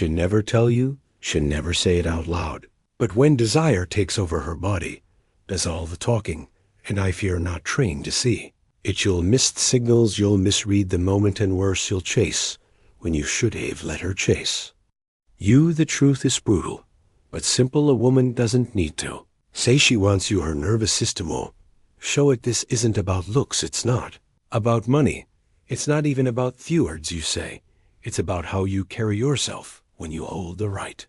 She'll never tell you, she'll never say it out loud. But when desire takes over her body, does all the talking, and I fear not trained to see. You'll miss signals, you'll misread the moment, and worse, you'll chase when you should have let her chase. The truth is brutal, but simple. A woman doesn't need to say she wants you. Her nervous system will show it. This isn't about looks, it's not about money, it's not even about few words you say. It's about how you carry yourself when you hold the right.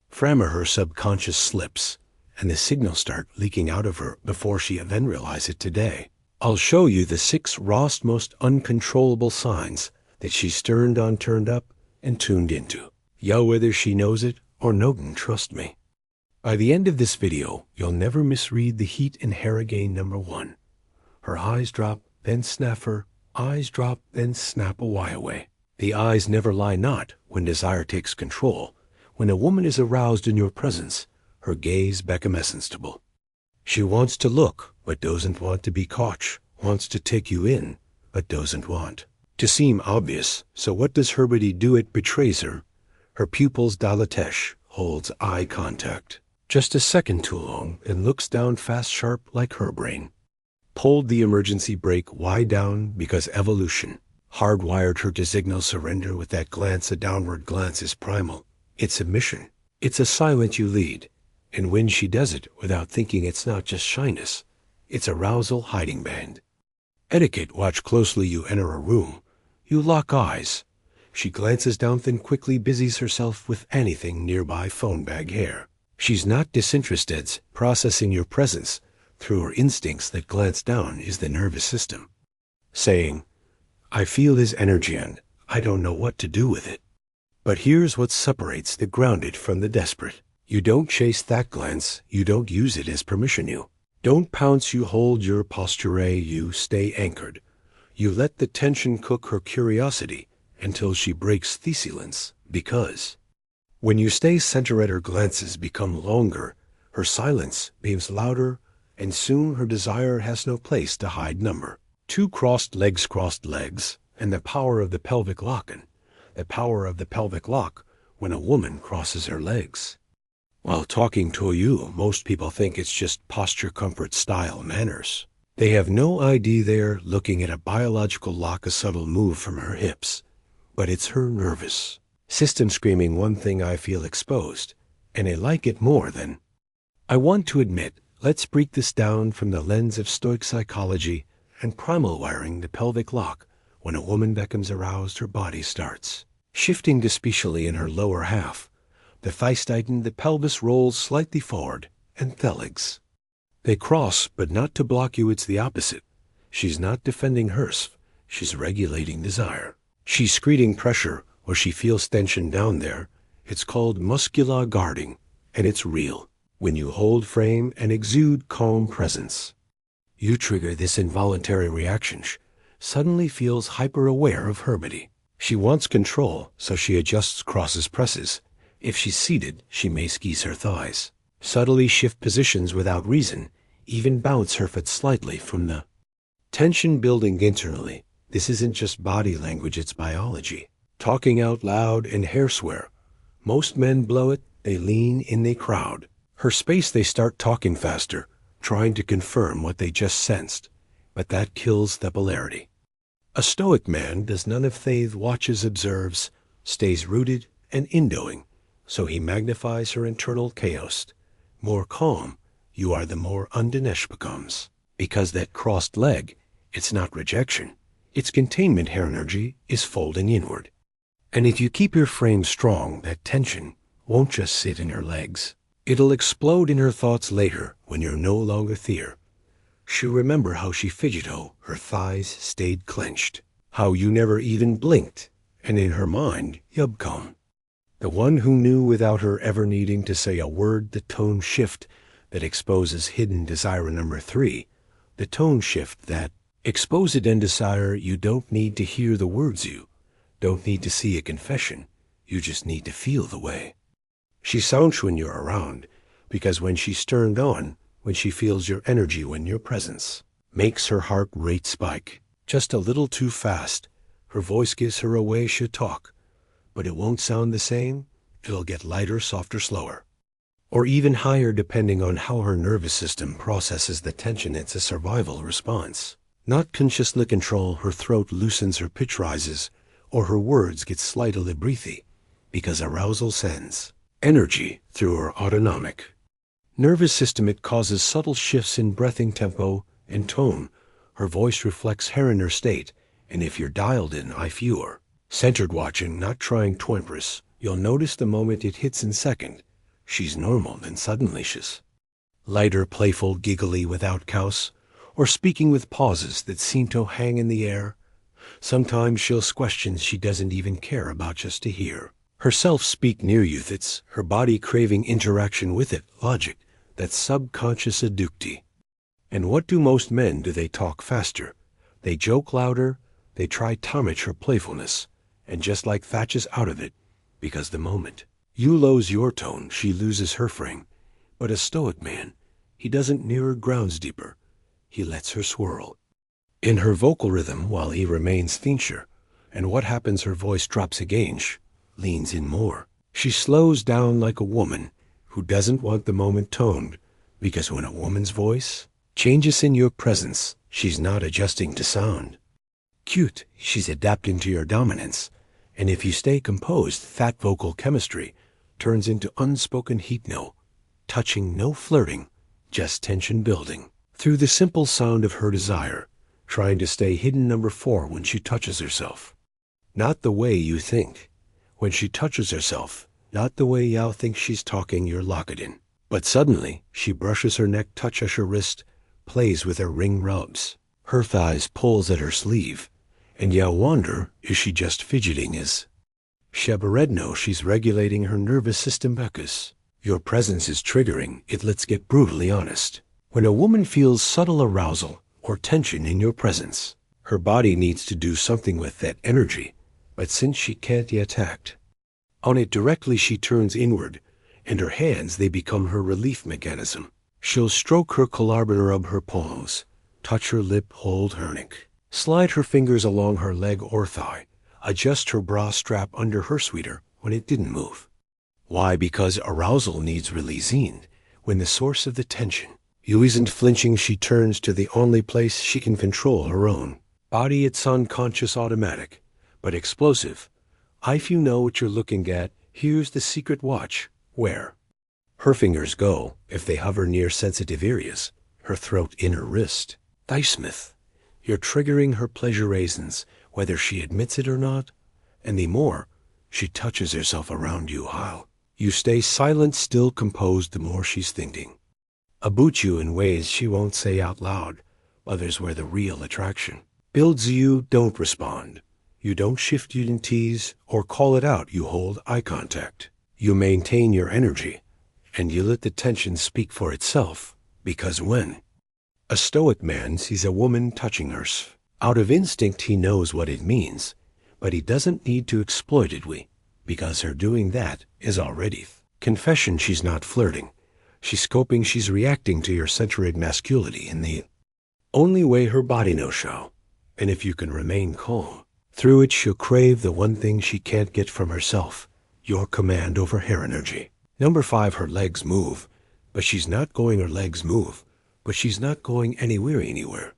From her subconscious slips, and the signals start leaking out of her before she even realizes it. Today, I'll show you the 6 rawest, most uncontrollable signs that she's turned on, turned up, and tuned into. Whether she knows it or no, trust me. By the end of this video, you'll never misread the heat in her again. Number 1. Her eyes drop, then snap. Her eyes drop, then snap away. The eyes never lie. Not when desire takes control. When a woman is aroused in your presence, her gaze becomes sensible. She wants to look, but doesn't want to be caught. Wants to take you in, but doesn't want to seem obvious. So what does her body do? It betrays her. Her pupils dilate, holds eye contact just a second too long, and looks down fast, sharp, like her brain pulled the emergency brake wide down because evolution hardwired her to signal surrender with that glance. A downward glance is primal. It's a mission. It's a silent you lead. And when she does it without thinking, it's not just shyness. It's arousal hiding band. Etiquette. Watch closely. You enter a room. You lock eyes. She glances down, then quickly busies herself with anything nearby. Phone, bag, hair. She's not disinterested, processing your presence through her instincts. That glance down is the nervous system saying, I feel his energy and I don't know what to do with it. But here's what separates the grounded from the desperate. You don't chase that glance. You don't use it as permission. You don't pounce. You hold your posture. You stay anchored. You let the tension cook her curiosity until she breaks the silence. Because when you stay centered, her glances become longer, her silence becomes louder, and soon her desire has no place to hide. Number 2. Crossed legs, and the power of the pelvic lock. And the power of the pelvic lock when a woman crosses her legs. While talking to you, most people think it's just posture, comfort, style, manners. They have no idea they're looking at a biological lock, a subtle move from her hips. But it's her nervous system screaming one thing: I feel exposed, and I like it more than I want to admit. Let's break this down from the lens of Stoic psychology and primal wiring. The pelvic lock. When a woman becomes aroused, her body starts shifting, especially in her lower half. The thighs tighten, the pelvis rolls slightly forward, and the legs, they cross, but not to block you. It's the opposite. She's not defending herself. She's regulating desire. She's creating pressure where she feels tension down there. It's called muscular guarding, and it's real. When you hold, frame, and exude calm presence, you trigger this involuntary reaction. Suddenly feels hyper-aware of her body. She wants control, so she adjusts, crosses, presses. If she's seated, she may squeeze her thighs, subtly shift positions without reason, even bounce her foot slightly from the tension building internally. This isn't just body language, it's biology. Talking out loud and hair swear. Most men blow it, they lean in, they crowd her space, they start talking faster, trying to confirm what they just sensed. But that kills the polarity. A Stoic man does none of that, watches, observes, stays rooted and indoing, so he magnifies her internal chaos. More calm you are, the more undiminished becomes. Because that crossed leg, it's not rejection, it's containment. Her energy is folding inward. And if you keep your frame strong, that tension won't just sit in her legs. It'll explode in her thoughts later when you're no longer there. She'll remember how she fidgeted, how her thighs stayed clenched, how you never even blinked, and in her mind, you've come the one who knew without her ever needing to say a word. The tone shift that exposes hidden desire. Number 3, the tone shift that exposes hidden desire. You don't need to hear the words. You don't need to see a confession. You just need to feel the way she sounds when you're around. Because when she's turned on, when she feels your energy, when your presence makes her heart rate spike just a little too fast, her voice gives her a way she'll talk, but it won't sound the same. it'll get lighter, softer, slower, or even higher depending on how her nervous system processes the tension. It's a survival response. Not consciously control, her throat loosens, her pitch rises, or her words get slightly breathy, because arousal sends energy through her autonomic nervous system. It causes subtle shifts in breathing tempo and tone. Her voice reflects her inner state, and if you're dialed in, if you're centered, watching, not trying to impress, you'll notice the moment it hits in second. She's normal, then suddenly she's lighter, playful, giggly, without chaos, or speaking with pauses that seem to hang in the air. Sometimes she'll ask questions she doesn't even care about just to hear herself speak near you. That's her body craving interaction with it, logic, that subconscious adducti. And what do most men do? They talk faster, they joke louder, they try to match her playfulness, and just like that is out of it, because the moment you lose your tone, she loses her frame. But a stoic man, he doesn't nearer grounds deeper, he lets her swirl in her vocal rhythm while he remains thinner. And what happens? Her voice drops again, she leans in more, she slows down like a woman who doesn't want the moment toned, because when a woman's voice changes in your presence, she's not adjusting to sound cute, she's adapting to your dominance. And if you stay composed, that vocal chemistry turns into unspoken heat. No touching, no flirting, just tension building through the simple sound of her desire, trying to stay hidden. Number 4, when she touches herself. Not the way you think. When she touches herself, not the way you think she's talking, you're locked in. But suddenly, she brushes her neck, touches her wrist, plays with her ring, rubs her thighs, pulls at her sleeve, and you wonder, is she just fidgeting? Is Sheberedno, she's regulating her nervous system because your presence is triggering it. Let's get brutally honest. When a woman feels subtle arousal or tension in your presence, her body needs to do something with that energy. But since she can't yet act on it directly, she turns inward, and her hands, they become her relief mechanism. She'll stroke her collarbone, rub her palms, touch her lip, hold her neck, slide her fingers along her leg or thigh, adjust her bra strap under her sweater when it didn't move. Why? Because arousal needs releasing. When the source of the tension you isn't flinching, she turns to the only place she can control, her own body. It's unconscious, automatic, but explosive. If you know what you're looking at, here's the secret. Watch where her fingers go. If they hover near sensitive areas, her throat, inner wrist, thigh smith, you're triggering her pleasure raisins, whether she admits it or not. And the more she touches herself around you, while you stay silent, still composed, the more she's thinking about you in ways she won't say out loud. Others where the real attraction builds. You don't respond, you don't shift, you didn't tease or call it out. You hold eye contact, you maintain your energy, and you let the tension speak for itself. Because when a stoic man sees a woman touching hers, out of instinct he knows what it means, but he doesn't need to exploit it. Because her doing that is already confession. She's not flirting, she's scoping, she's reacting to your centered masculinity in the only way her body knows how. And if you can remain calm through it, she'll crave the one thing she can't get from herself, your command over her energy. Number 5, her legs move, but she's not going. Her legs move, but she's not going anywhere.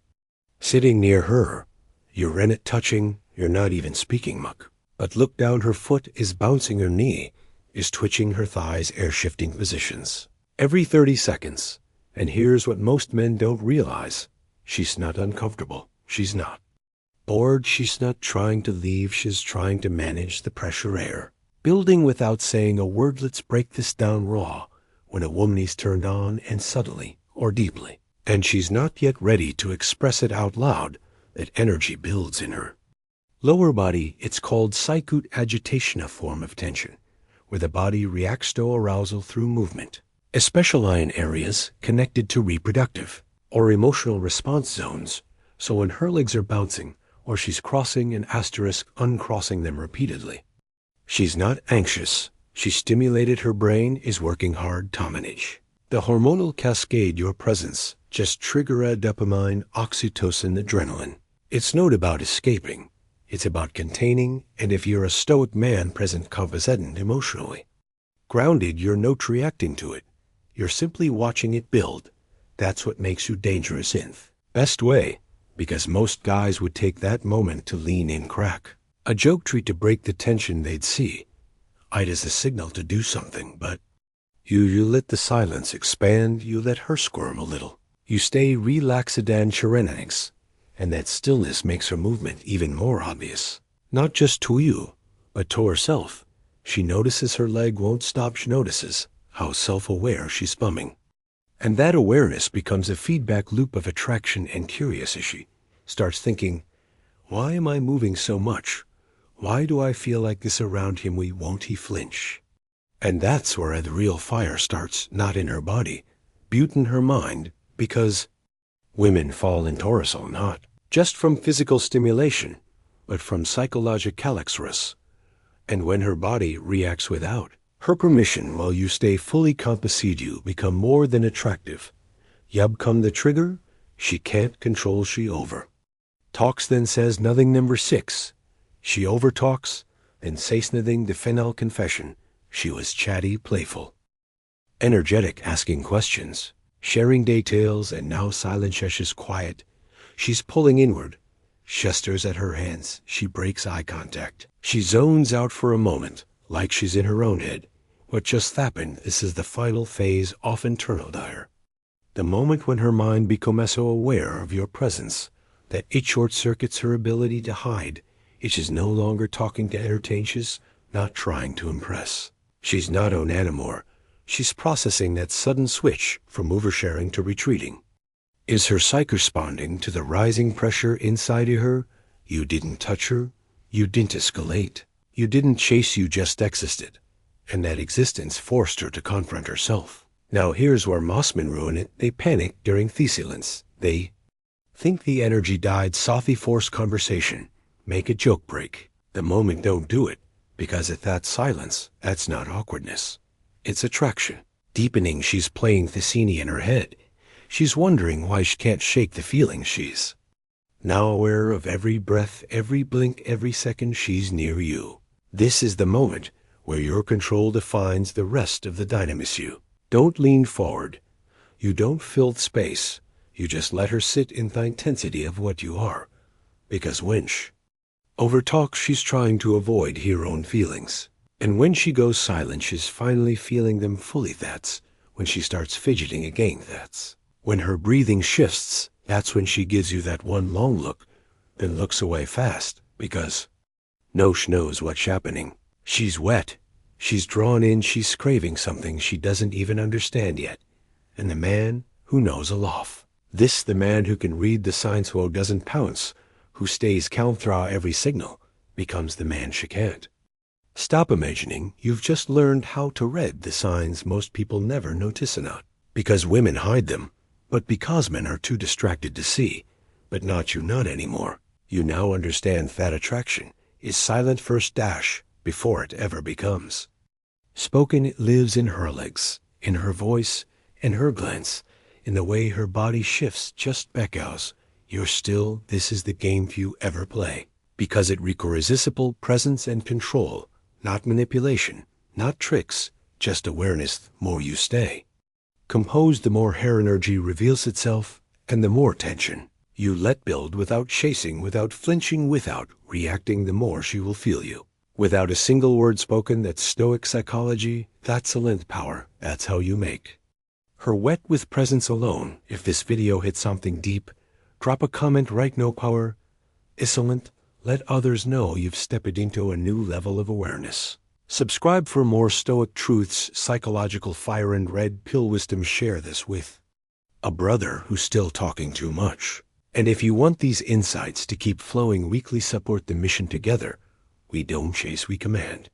Sitting near her, you're in it, touching, you're not even speaking much. But look down, her foot is bouncing, her knee is twitching, her thighs air shifting positions every 30 seconds. And here's what most men don't realize. She's not uncomfortable. She's not bored. She's not trying to leave. She's trying to manage the pressure air building without saying a word. Let's break this down raw. When a woman is turned on, and subtly or deeply, and she's not yet ready to express it out loud, that energy builds in her lower body. It's called psychic agitation, a form of tension, where the body reacts to arousal through movement, especially in areas connected to reproductive or emotional response zones. So when her legs are bouncing, or she's crossing and uncrossing them repeatedly, she's not anxious. She's stimulated. Her brain is working hard to manage the hormonal cascade. Your presence just trigger a dopamine, oxytocin, adrenaline. It's not about escaping, it's about containing. And if you're a stoic man, present, competent emotionally, grounded, you're not reacting to it. You're simply watching it build. That's what makes you dangerous in best way, because most guys would take that moment to lean in crack. A joke treat to break the tension they'd see. It is a signal to do something, but you let the silence expand, you let her squirm a little. You stay relaxed and chirenanix, and that stillness makes her movement even more obvious. Not just to you, but to herself. She notices her leg won't stop. She notices how self-aware she's bumming. And that awareness becomes a feedback loop of attraction and curious as she starts thinking, why am I moving so much? Why do I feel like this around him? Won't he flinch? And that's where the real fire starts, not in her body, but in her mind, because women fall in torso not just from physical stimulation, but from psychological extras. And when her body reacts without her permission, while you stay fully composite, you become more than attractive. You become the trigger she can't control. She over talks, then says nothing. Number 6. She overtalks, then says nothing. The final confession. She was chatty, playful, energetic, asking questions, sharing details, and now silent. She's quiet. She's pulling inward. Gestures at her hands. She breaks eye contact. She zones out for a moment, like she's in her own head. What just happened? This is the final phase of internal dire. The moment when her mind becomes so aware of your presence that it short-circuits her ability to hide. It is no longer talking to entertain. She's not trying to impress. She's not on anymore. She's processing that sudden switch from oversharing to retreating. Is her psyche responding to the rising pressure inside of her? You didn't touch her. You didn't escalate. You didn't chase. You just existed. And that existence forced her to confront herself. Now here's where Mossmen ruin it. They panic during thesilence. They think the energy died. Softly force conversation. Make a joke break. The moment don't do it. Because at that silence, that's not awkwardness. It's attraction. Deepening. She's playing Thesini in her head. She's wondering why she can't shake the feeling. She's now aware of every breath, every blink, every second she's near you. This is the moment where your control defines the rest of the dynamics. You don't lean forward. You don't fill space. You just let her sit in the intensity of what you are. Because when she overtalks, she's trying to avoid her own feelings. And when she goes silent, she's finally feeling them fully. That's when she starts fidgeting again. That's when her breathing shifts. That's when she gives you that one long look, then looks away fast, because she knows what's happening. She's wet. She's drawn in. She's craving something she doesn't even understand yet. And the man who knows aloft. This the man who can read the signs, who doesn't pounce, who stays calm through every signal, becomes the man she can't. Stop imagining you've just learned how to read the signs most people never notice. Not because women hide them, but because men are too distracted to see. But not anymore. You now understand that attraction is silent first dash before it ever becomes spoken. It lives in her legs, in her voice, in her glance, in the way her body shifts. Just beckons. You're still. This is the game few ever play, because it requires irresistible presence and control, not manipulation, not tricks, just awareness. More you stay composed, the more hair energy reveals itself, and the more tension you let build without chasing, without flinching, without reacting, the more she will feel you. Without a single word spoken. That's Stoic psychology. That's silent power. That's how you make her wet with presence alone. If this video hit something deep, drop a comment right now. Power excellent. Let others know you've stepped into a new level of awareness. Subscribe for more Stoic truths, psychological fire, and red pill wisdom. Share this with a brother who's still talking too much. And if you want these insights to keep flowing weekly, support the mission together. We don't chase, we command.